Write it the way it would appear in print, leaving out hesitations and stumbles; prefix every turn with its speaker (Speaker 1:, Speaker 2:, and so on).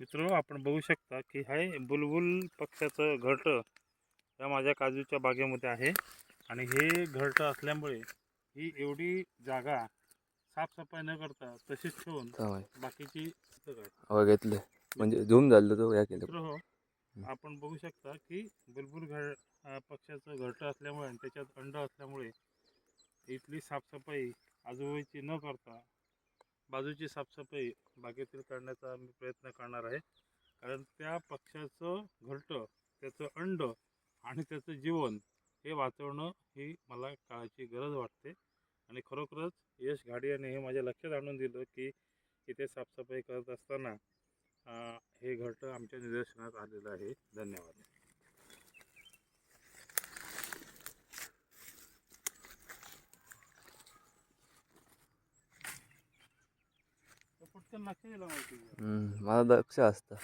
Speaker 1: मित्रांनो, आपण बघू शकता की हाय बुलबुल पक्ष्याचं घरटं या माझ्या काजूच्या बागेमध्ये आहे. आणि हे घरटं असल्यामुळे ही एवढी जागा साफसफाई न करता तशीच ठेवून बाकीची
Speaker 2: घेतले म्हणजे झूम झालं तो या केलं.
Speaker 1: मित्र हो, आपण बघू शकता की बुलबुल पक्ष्याचं घरटं असल्यामुळे आणि त्याच्यात अंड असल्यामुळे इथली साफसफाई आजूबाजूची न करता बाजूची साफसफाई बागेतील करण्याचा मी प्रयत्न करणार आहे. कारण त्या पक्ष्याचं घरटं, त्याचं अंड आणि त्याचं जीवन हे वाचवणं ही मला काळाची गरज वाटते. आणि खरोखरच यश घाडियाने हे माझ्या लक्षात आणून दिलं की इथे साफसफाई करत असताना हे घरटं आमच्या निदर्शनात आलेलं आहे. धन्यवाद. पटकन लक्ष दिलं माहिती.
Speaker 2: मला दक्ष असतं.